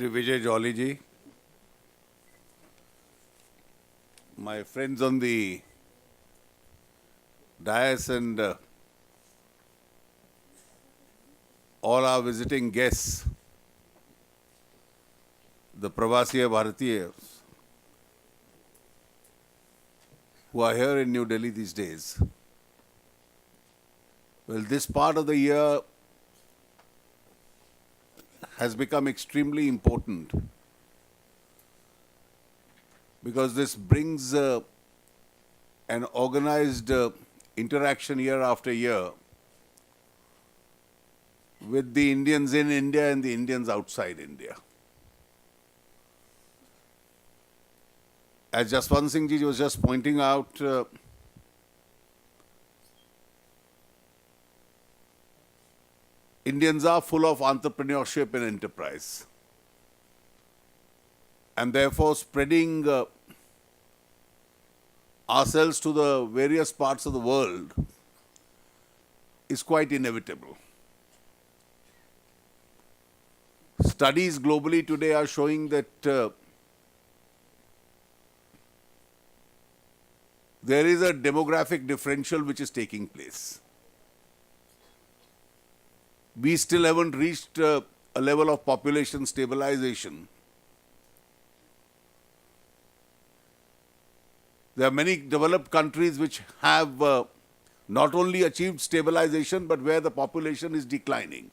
Shri Jaitley ji, my friends on the dais and all our visiting guests, the Pravasiya Bharatiyas who are here in New Delhi these days. Well, this part of the year has become extremely important because this brings an organized interaction year after year with the Indians in India and the Indians outside India. As Jaswant Singh ji was just pointing out, Indians are full of entrepreneurship and enterprise. And therefore, spreading ourselves to the various parts of the world is quite inevitable. Studies globally today are showing that there is a demographic differential which is taking place. We still haven't reached a level of population stabilization. There are many developed countries which have not only achieved stabilization, but where the population is declining.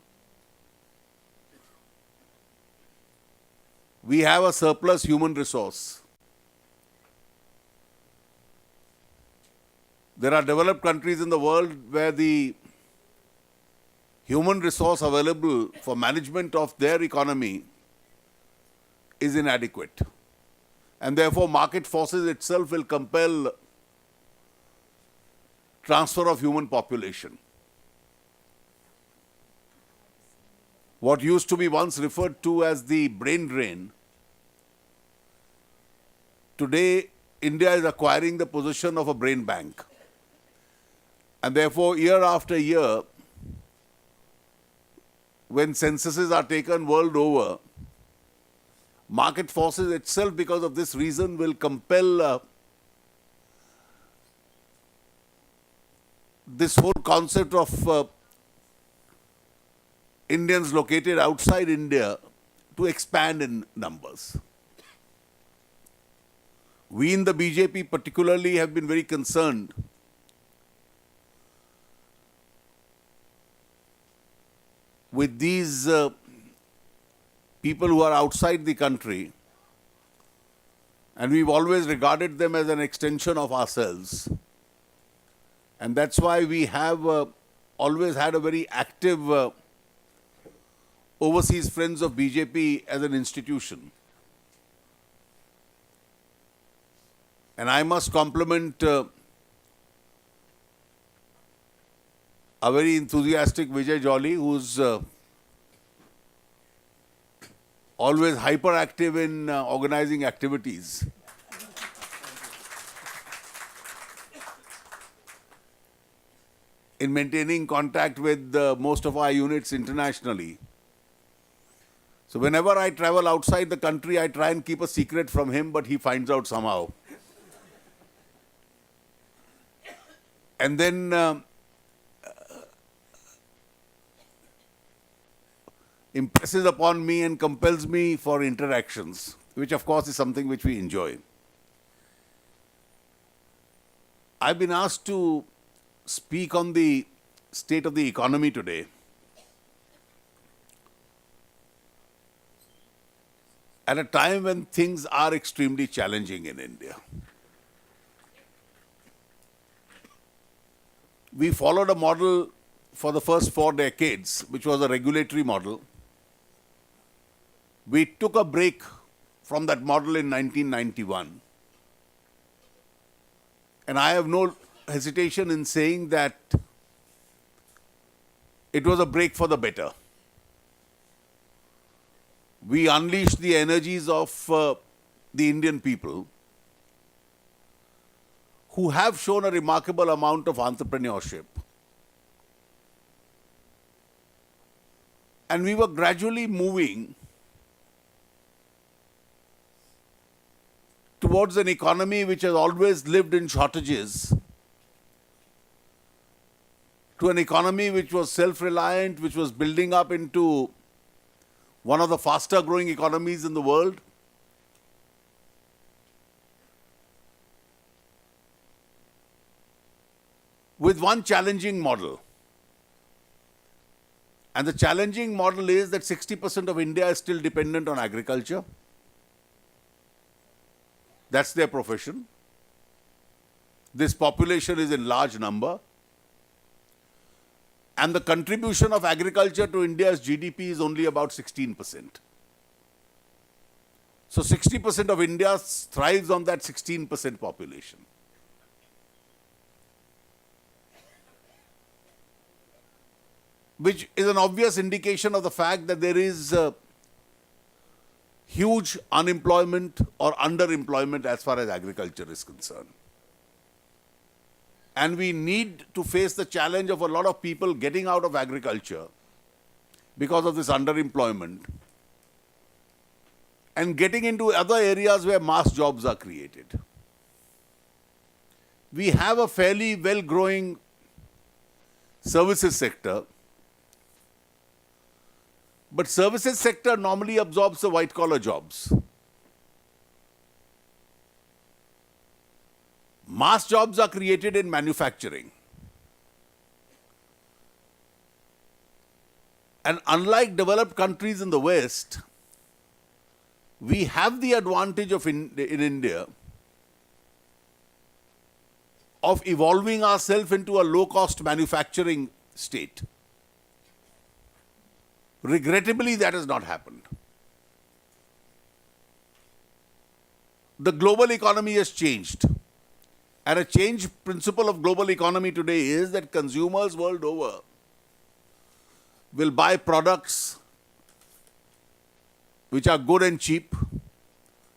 We have a surplus human resource. There are developed countries in the world where the human resource available for management of their economy is inadequate. And therefore, market forces itself will compel transfer of human population. What used to be once referred to as the brain drain, today India is acquiring the position of a brain bank. And therefore, year after year, when censuses are taken world over, market forces itself, because of this reason, will compel this whole concept of Indians located outside India to expand in numbers. We in the BJP particularly have been very concerned with these people who are outside the country, and we've always regarded them as an extension of ourselves. And that's why we have always had a very active overseas Friends of BJP as an institution. And I must compliment a very enthusiastic Jaitley, who's always hyperactive in organizing activities. In maintaining contact with most of our units internationally. So whenever I travel outside the country, I try and keep a secret from him, but he finds out somehow. And then impresses upon me and compels me for interactions, which of course is something which we enjoy. I've been asked to speak on the state of the economy today. At a time when things are extremely challenging in India. We followed a model for the first 4 decades, which was a regulatory model. We took a break from that model in 1991. And I have no hesitation in saying that it was a break for the better. We unleashed the energies of the Indian people who have shown a remarkable amount of entrepreneurship. And we were gradually moving towards an economy which has always lived in shortages, to an economy which was self-reliant, which was building up into one of the faster growing economies in the world. With one challenging model. And the challenging model is that 60% of India is still dependent on agriculture. That's their profession. This population is in large number. And the contribution of agriculture to India's GDP is only about 16%. So 60% of India thrives on that 16% population. Which is an obvious indication of the fact that there is huge unemployment or underemployment as far as agriculture is concerned. And we need to face the challenge of a lot of people getting out of agriculture because of this underemployment and getting into other areas where mass jobs are created. We have a fairly well-growing services sector, but services sector normally absorbs the white-collar jobs. Mass jobs are created in manufacturing. And unlike developed countries in the West, we have the advantage of in India of evolving ourselves into a low-cost manufacturing state. Regrettably, that has not happened. The global economy has changed. And a change principle of global economy today is that consumers world over will buy products which are good and cheap.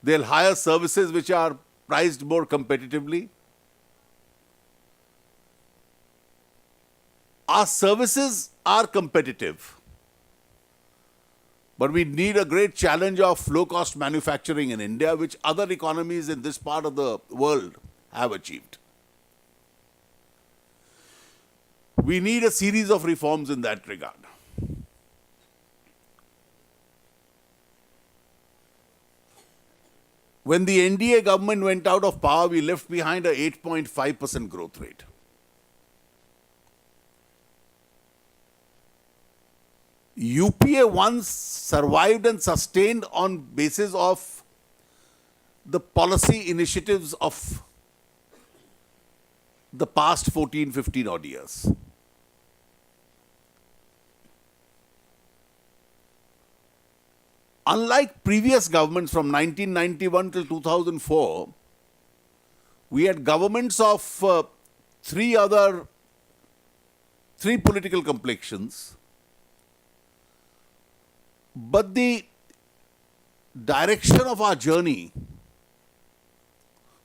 They'll hire services which are priced more competitively. Our services are competitive. But we need a great challenge of low-cost manufacturing in India, which other economies in this part of the world have achieved. We need a series of reforms in that regard. When the NDA government went out of power, we left behind a 8.5% growth rate. UPA once survived and sustained on basis of the policy initiatives of the past 14, 15 odd years. Unlike previous governments from 1991 till 2004, we had governments of three political complexions, but the direction of our journey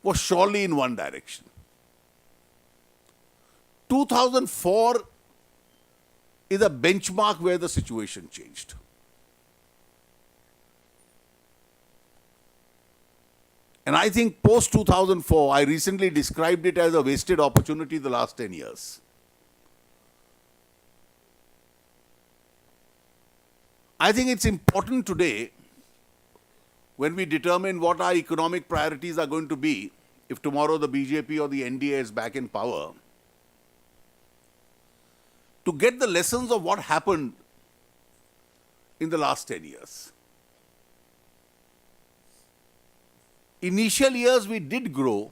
was surely in one direction. 2004 is a benchmark where the situation changed. And I think post-2004, I recently described it as a wasted opportunity the last 10 years. I think it's important today, when we determine what our economic priorities are going to be, if tomorrow the BJP or the NDA is back in power, to get the lessons of what happened in the last 10 years. Initial years we did grow,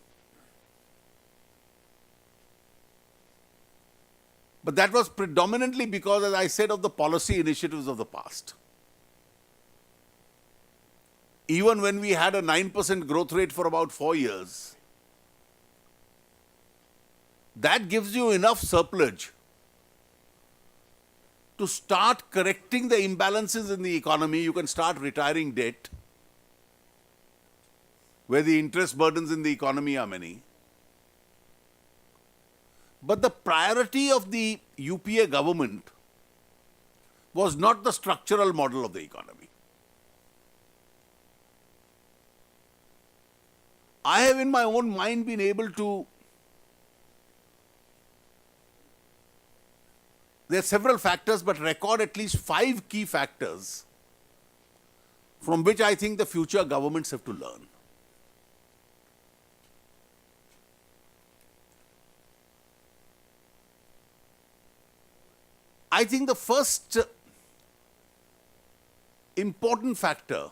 but that was predominantly because, as I said, of the policy initiatives of the past. Even when we had a 9% growth rate for about 4 years, that gives you enough surplus to start correcting the imbalances in the economy. You can start retiring debt, where the interest burdens in the economy are many. But the priority of the UPA government was not the structural model of the economy. I have in my own mind been able to, there are several factors, but record at least 5 key factors from which I think the future governments have to learn. I think the first important factor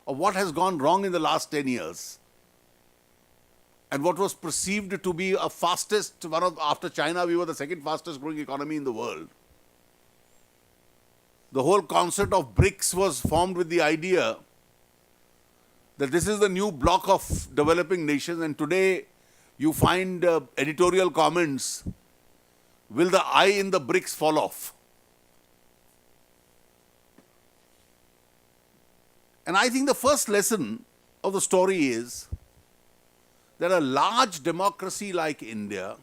of what has gone wrong in the last 10 years and what was perceived to be a fastest, after China, we were the second fastest growing economy in the world. The whole concept of BRICS was formed with the idea that this is the new block of developing nations, and today you find editorial comments, will the I in the BRICS fall off? And I think the first lesson of the story is that a large democracy like India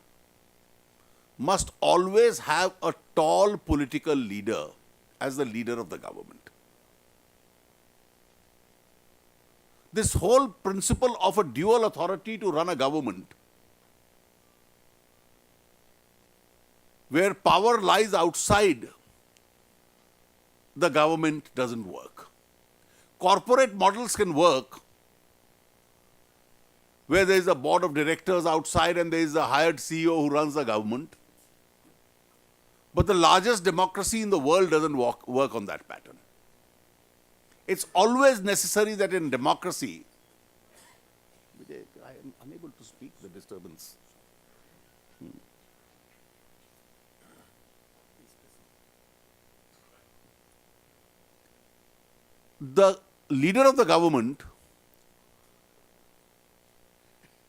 must always have a tall political leader as the leader of the government. This whole principle of a dual authority to run a government, where power lies outside the government, doesn't work. Corporate models can work where there is a board of directors outside and there is a hired CEO who runs the government. But the largest democracy in the world doesn't work on that pattern. It's always necessary that in democracy, I am unable to speak, the disturbance. The leader of the government,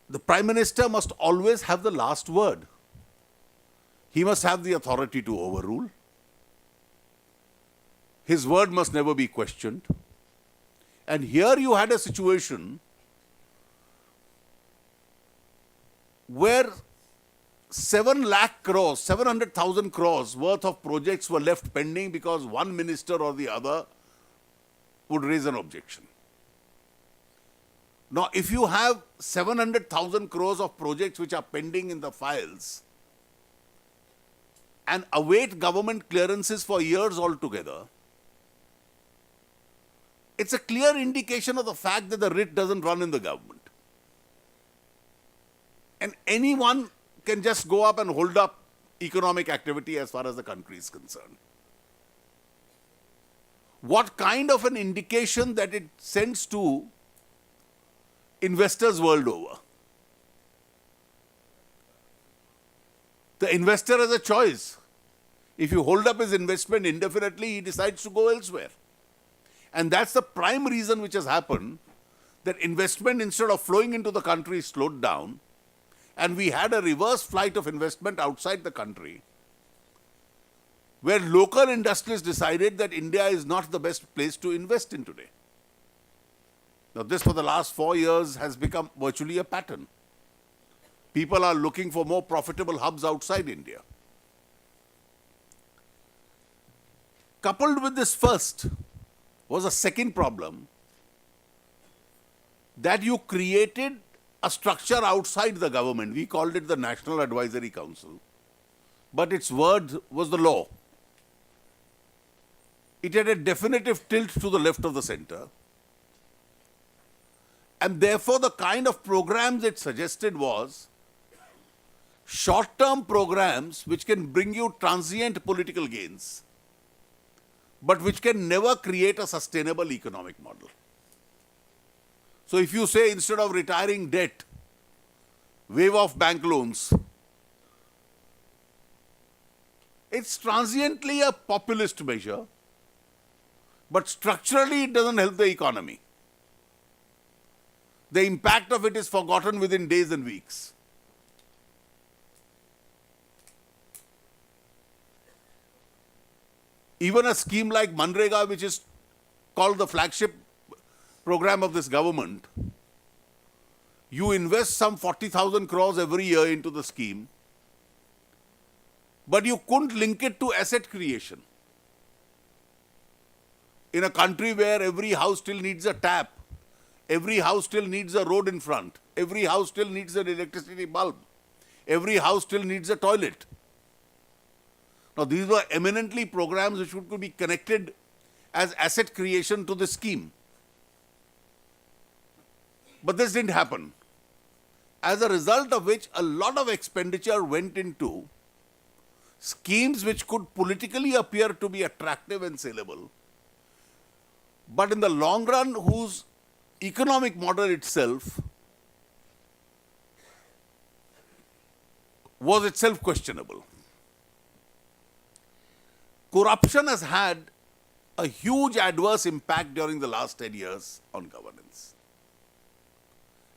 the Prime Minister, must always have the last word. He must have the authority to overrule. His word must never be questioned. And here you had a situation where 7 lakh crores, 700,000 crores worth of projects were left pending because one minister or the other would raise an objection. Now, if you have 700,000 crores of projects which are pending in the files and await government clearances for years altogether, it's a clear indication of the fact that the writ doesn't run in the government. And anyone can just go up and hold up economic activity as far as the country is concerned. What kind of an indication that it sends to investors world over? The investor has a choice. If you hold up his investment indefinitely, he decides to go elsewhere. And that's the prime reason which has happened, that investment, instead of flowing into the country, slowed down. And we had a reverse flight of investment outside the country, where local industries decided that India is not the best place to invest in today. Now, this for the last 4 years has become virtually a pattern. People are looking for more profitable hubs outside India. Coupled with this first was a second problem, that you created a structure outside the government. We called it the National Advisory Council, but its word was the law. It had a definitive tilt to the left of the center. And therefore, the kind of programs it suggested was short-term programs which can bring you transient political gains, but which can never create a sustainable economic model. So if you say, instead of retiring debt, waive off bank loans, it's transiently a populist measure, but structurally it doesn't help the economy. The impact of it is forgotten within days and weeks. Even a scheme like Manrega, which is called the flagship program of this government, you invest some 40,000 crores every year into the scheme, but you couldn't link it to asset creation. In a country where every house still needs a tap, every house still needs a road in front, Every house still needs an electricity bulb. Every house still needs a toilet. Now, these were eminently programs which could be connected as asset creation to the scheme. But this didn't happen. As a result of which, a lot of expenditure went into schemes which could politically appear to be attractive and saleable, but in the long run, whose economic model itself was itself questionable. Corruption has had a huge adverse impact during the last 10 years on governance.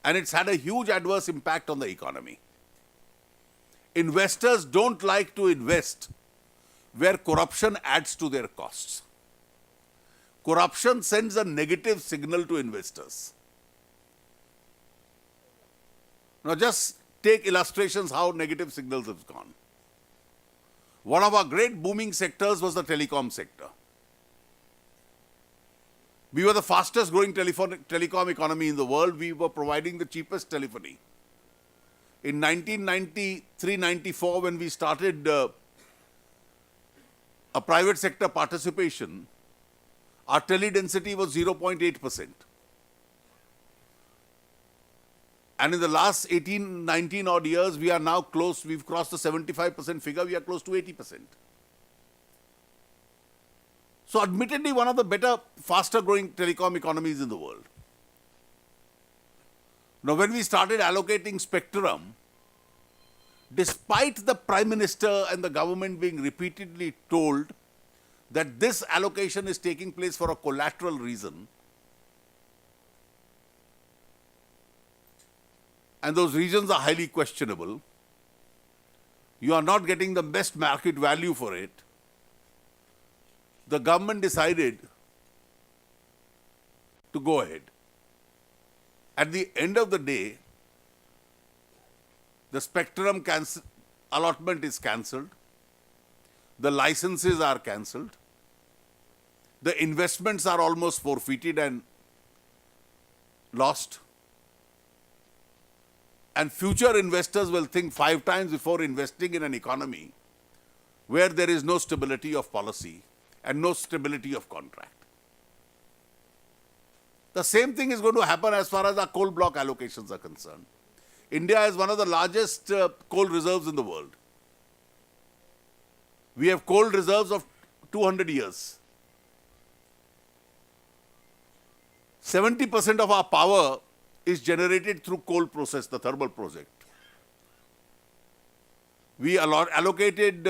And it's had a huge adverse impact on the economy. Investors don't like to invest where corruption adds to their costs. Corruption sends a negative signal to investors. Now just take illustrations how negative signals have gone. One of our great booming sectors was the telecom sector. We were the fastest growing telecom economy in the world. We were providing the cheapest telephony. In 1993-94, when we started a private sector participation, our tele density was 0.8%. And in the last 18, 19 odd years, we are now close, we've crossed the 75% figure, we are close to 80%. So admittedly, one of the better, faster growing telecom economies in the world. Now, when we started allocating spectrum, despite the Prime Minister and the government being repeatedly told that this allocation is taking place for a collateral reason, and those reasons are highly questionable, you are not getting the best market value for it, the government decided to go ahead. At the end of the day, the spectrum allotment is cancelled, the licenses are cancelled, the investments are almost forfeited and lost, and future investors will think 5 times before investing in an economy where there is no stability of policy and no stability of contract. The same thing is going to happen as far as our coal block allocations are concerned. India is one of the largest coal reserves in the world. We have coal reserves of 200 years. 70% of our power is generated through coal process, the thermal project. We allocated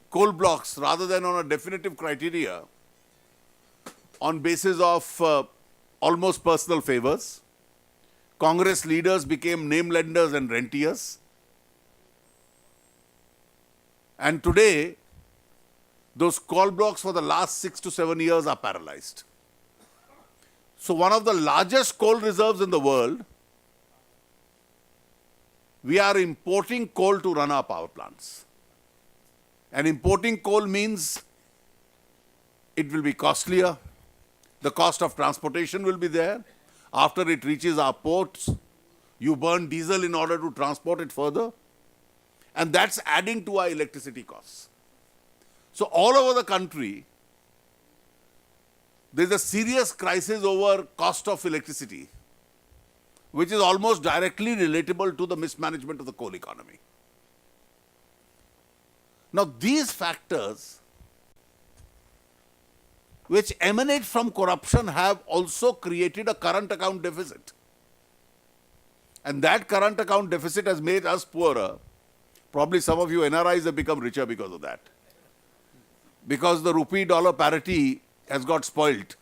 coal blocks rather than on a definitive criteria on basis of almost personal favors. Congress leaders became name lenders and rentiers. And today, those coal blocks for the last 6 to 7 years are paralyzed. So one of the largest coal reserves in the world, we are importing coal to run our power plants. And importing coal means it will be costlier. The cost of transportation will be there. After it reaches our ports, you burn diesel in order to transport it further. And that's adding to our electricity costs. So all over the country, there's a serious crisis over cost of electricity, which is almost directly relatable to the mismanagement of the coal economy. Now, these factors which emanate from corruption have also created a current account deficit. And that current account deficit has made us poorer. Probably some of you NRIs have become richer because of that. Because the rupee-dollar parity has got spoilt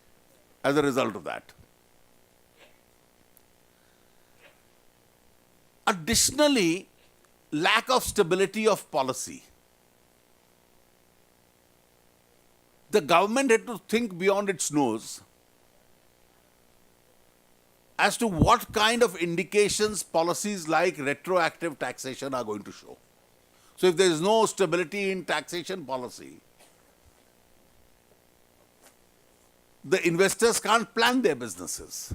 as a result of that. Additionally, lack of stability of policy. The government had to think beyond its nose as to what kind of indications policies like retroactive taxation are going to show. So if there is no stability in taxation policy, the investors can't plan their businesses.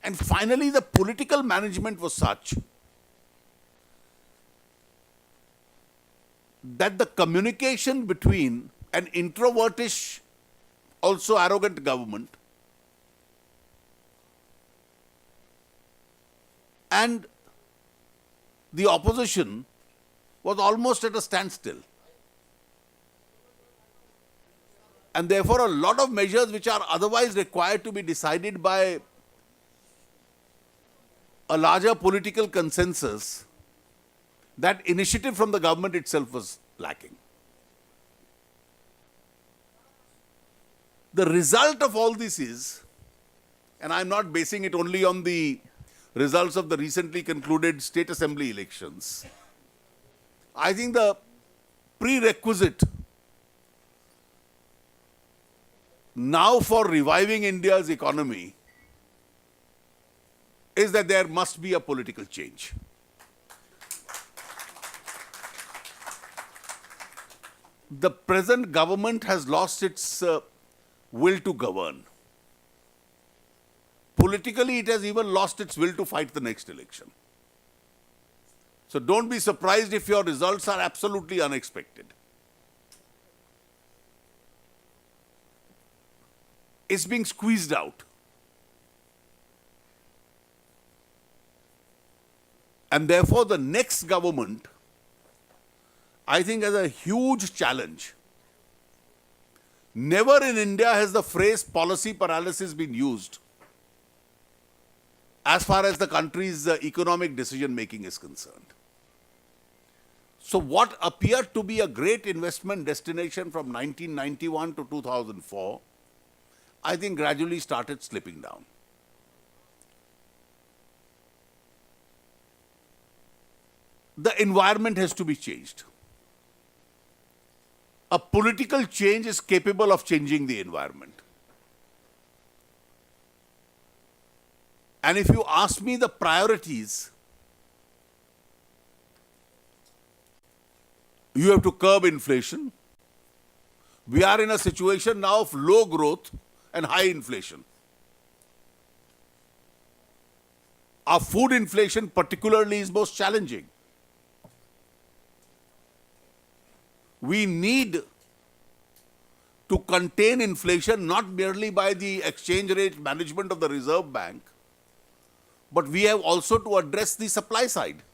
And finally, the political management was such that the communication between an introvertish, also arrogant government and the opposition was almost at a standstill. And therefore, a lot of measures which are otherwise required to be decided by a larger political consensus, that initiative from the government itself was lacking. The result of all this is, and I'm not basing it only on the results of the recently concluded state assembly elections, I think the prerequisite now for reviving India's economy is that there must be a political change. The present government has lost its will to govern. Politically, it has even lost its will to fight the next election. So don't be surprised if your results are absolutely unexpected. It's being squeezed out. And therefore, the next government, I think, has a huge challenge. Never in India has the phrase policy paralysis been used as far as the country's economic decision-making is concerned. So what appeared to be a great investment destination from 1991 to 2004, I think gradually started slipping down. The environment has to be changed. A political change is capable of changing the environment. And if you ask me the priorities, you have to curb inflation. We are in a situation now of low growth and high inflation. Our food inflation particularly is most challenging. We need to contain inflation not merely by the exchange rate management of the Reserve Bank, but we have also to address the supply side.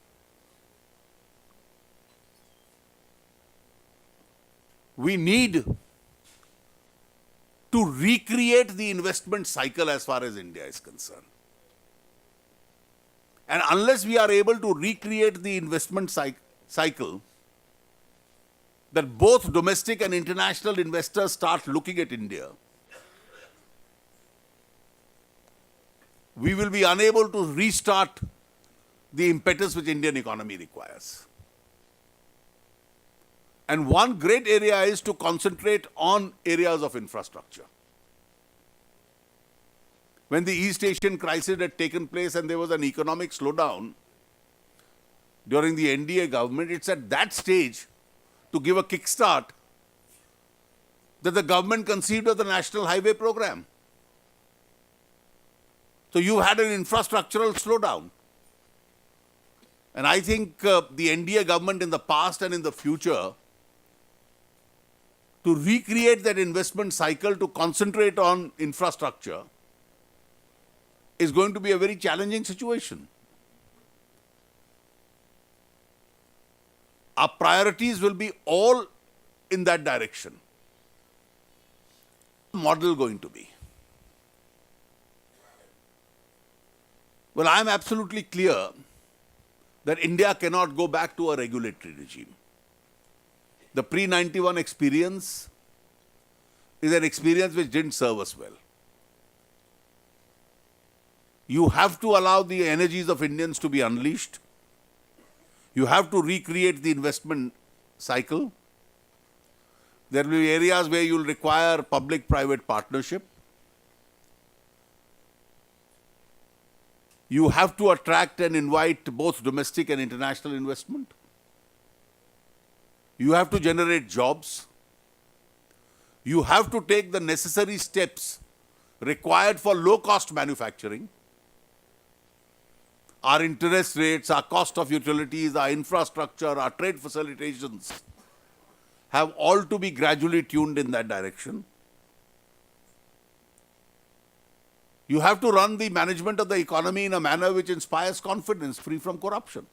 We need to recreate the investment cycle as far as India is concerned. And unless we are able to recreate the investment cycle, that both domestic and international investors start looking at India, we will be unable to restart the impetus which Indian economy requires. And one great area is to concentrate on areas of infrastructure. When the East Asian crisis had taken place and there was an economic slowdown during the NDA government, it's at that stage, to give a kickstart, that the government conceived of the National Highway Program. So you had an infrastructural slowdown. And I think the NDA government in the past and in the future, to recreate that investment cycle, to concentrate on infrastructure, is going to be a very challenging situation. Our priorities will be all in that direction. Model going to be? Well, I am absolutely clear that India cannot go back to a regulatory regime. The pre-91 experience is an experience which didn't serve us well. You have to allow the energies of Indians to be unleashed. You have to recreate the investment cycle. There will be areas where you will require public-private partnership. You have to attract and invite both domestic and international investment. You have to generate jobs. You have to take the necessary steps required for low-cost manufacturing. our interest rates, our cost of utilities, our infrastructure, our trade facilitations have all to be gradually tuned in that direction. You have to run the management of the economy in a manner which inspires confidence, free from corruption.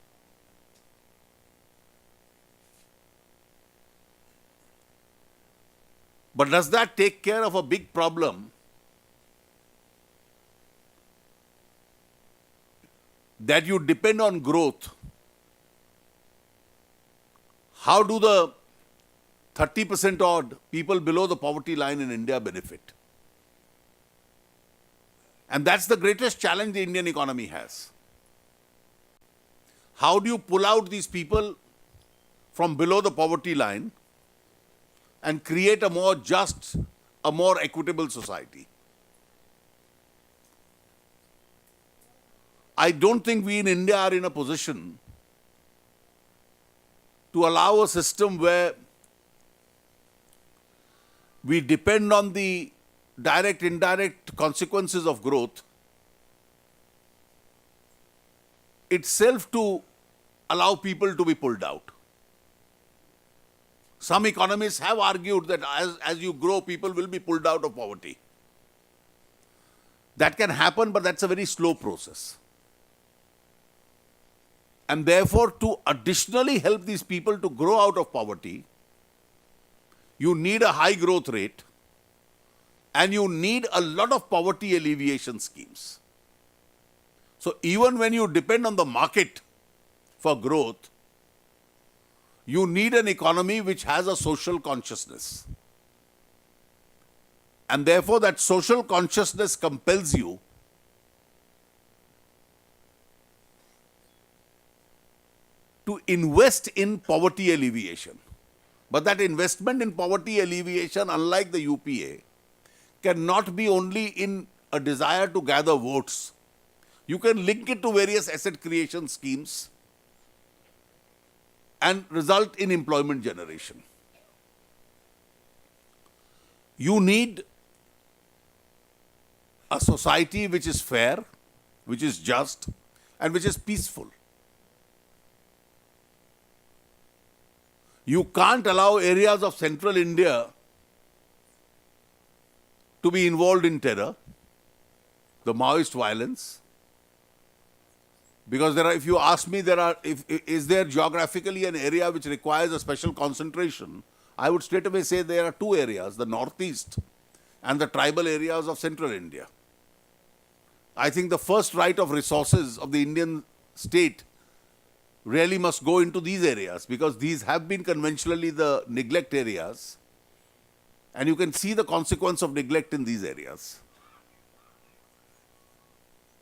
But does that take care of a big problem that you depend on growth? How do the 30% odd people below the poverty line in India benefit? And that's the greatest challenge the Indian economy has. How do you pull out these people from below the poverty line and create a more just, a more equitable society? I don't think we in India are in a position to allow a system where we depend on the direct, indirect consequences of growth itself to allow people to be pulled out. Some economists have argued that as you grow, people will be pulled out of poverty. That can happen, but that's a very slow process. And therefore, to additionally help these people to grow out of poverty, you need a high growth rate and you need a lot of poverty alleviation schemes. So even when you depend on the market for growth, you need an economy which has a social consciousness. And therefore that social consciousness compels you to invest in poverty alleviation. But that investment in poverty alleviation, unlike the UPA, cannot be only in a desire to gather votes. You can link it to various asset creation schemes and result in employment generation. You need a society which is fair, which is just, and which is peaceful. You can't allow areas of central India to be involved in terror, the Maoist violence. Because there are, if you ask me, is there geographically an area which requires a special concentration? I would straight away say there are two areas, the northeast and the tribal areas of central India. I think the first right of resources of the Indian state really must go into these areas because these have been conventionally the neglect areas. And you can see the consequence of neglect in these areas.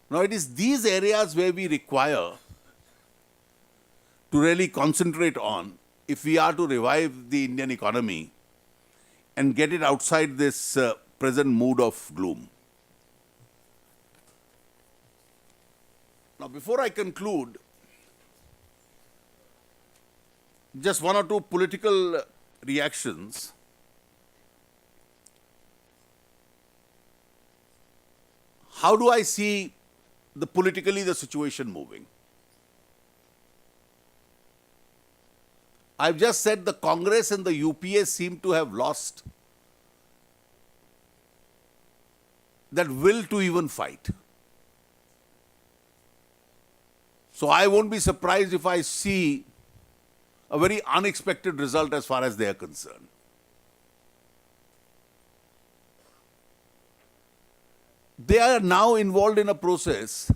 Now, it is these areas where we require to really concentrate on if we are to revive the Indian economy and get it outside this present mood of gloom. Now, before I conclude, just one or two political reactions. How do I see politically the situation moving? I've just said the Congress and the UPA seem to have lost that will to even fight. So I won't be surprised if I see a very unexpected result as far as they are concerned. They are now involved in a process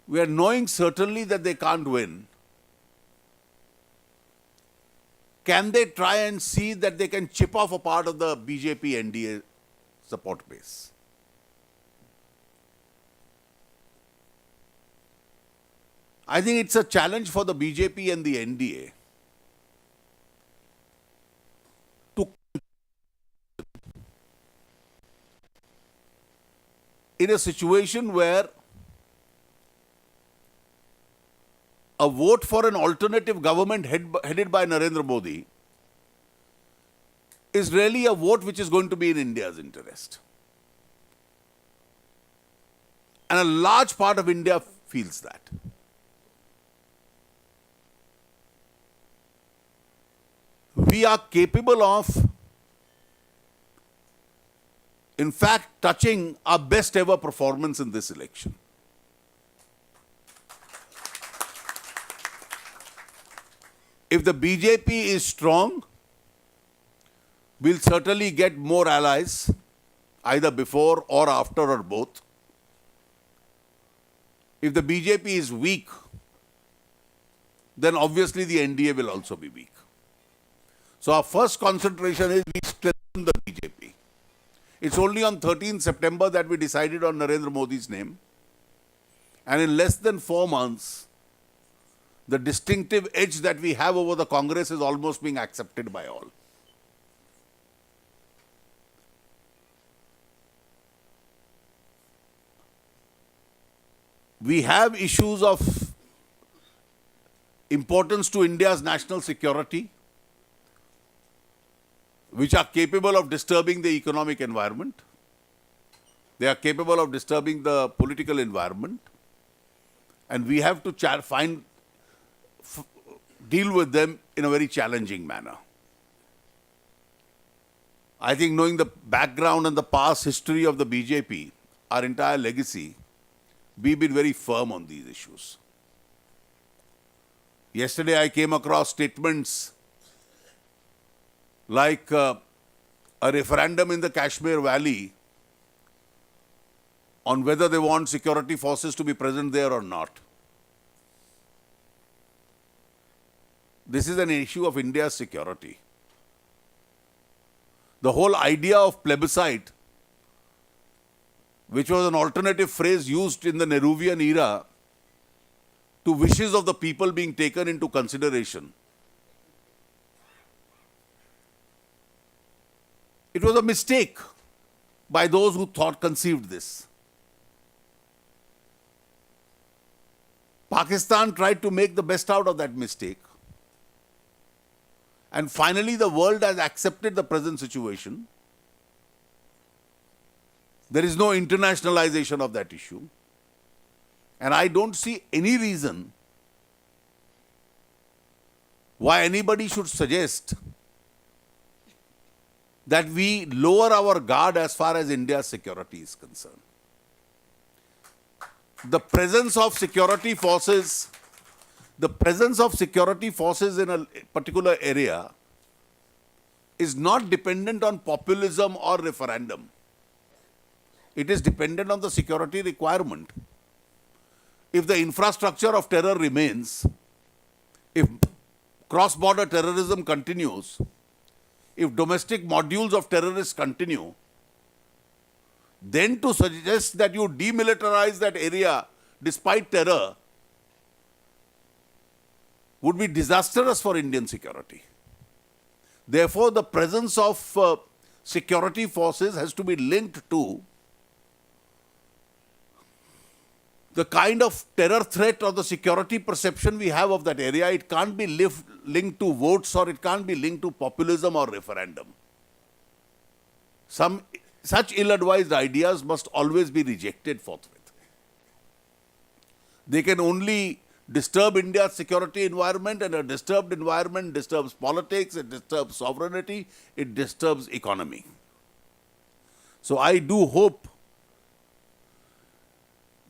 where, knowing certainly that they can't win, can they try and see that they can chip off a part of the BJP NDA support base? I think it's a challenge for the BJP and the NDA to, in a situation where a vote for an alternative government headed by Narendra Modi is really a vote which is going to be in India's interest. And a large part of India feels that. We are capable of, in fact, touching our best ever performance in this election. If the BJP is strong, we'll certainly get more allies, either before or after or both. If the BJP is weak, then obviously the NDA will also be weak. So our first concentration is we strengthen the BJP. It's only on 13th September that we decided on Narendra Modi's name. And in less than 4 months, the distinctive edge that we have over the Congress is almost being accepted by all. We have issues of importance to India's national security, which are capable of disturbing the economic environment. They are capable of disturbing the political environment. And we have to deal with them in a very challenging manner. I think knowing the background and the past history of the BJP, our entire legacy, we've been very firm on these issues. Yesterday I came across statements like a referendum in the Kashmir Valley on whether they want security forces to be present there or not. This is an issue of India's security. The whole idea of plebiscite, which was an alternative phrase used in the Nehruvian era to wishes of the people being taken into consideration, it was a mistake by those who conceived this. Pakistan tried to make the best out of that mistake. And finally, the world has accepted the present situation. There is no internationalization of that issue. And I don't see any reason why anybody should suggest that we lower our guard as far as India's security is concerned. The presence of security forces in a particular area is not dependent on populism or referendum. It is dependent on the security requirement. If the infrastructure of terror remains, if cross-border terrorism continues, if domestic modules of terrorists continue, then to suggest that you demilitarize that area despite terror would be disastrous for Indian security. Therefore, the presence of security forces has to be linked to the kind of terror threat or the security perception we have of that area. It can't be linked to votes, or it can't be linked to populism or referendum. Such ill-advised ideas must always be rejected forthwith. They can only disturb India's security environment, and a disturbed environment disturbs politics, it disturbs sovereignty, it disturbs economy. So I do hope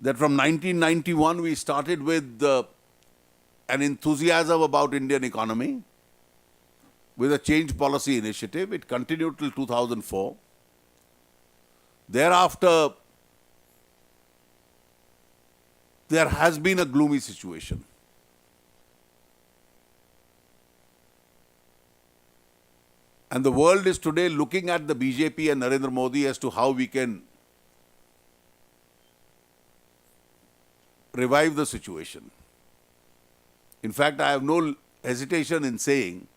that from 1991 we started with an enthusiasm about Indian economy with a change policy initiative. It continued till 2004. Thereafter, there has been a gloomy situation. And the world is today looking at the BJP and Narendra Modi as to how we can revive the situation. In fact, I have no hesitation in saying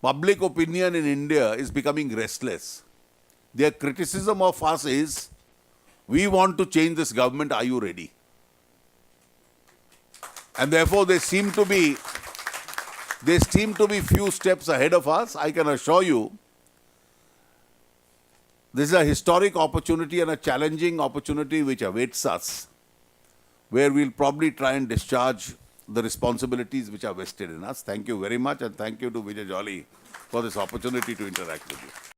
public opinion in India is becoming restless. Their criticism of us is, we want to change this government, are you ready? And therefore they seem to be few steps ahead of us. I can assure you, this is a historic opportunity and a challenging opportunity which awaits us. where we'll probably try and discharge the responsibilities which are vested in us. Thank you very much, and thank you to Vijay Jolly for this opportunity to interact with you.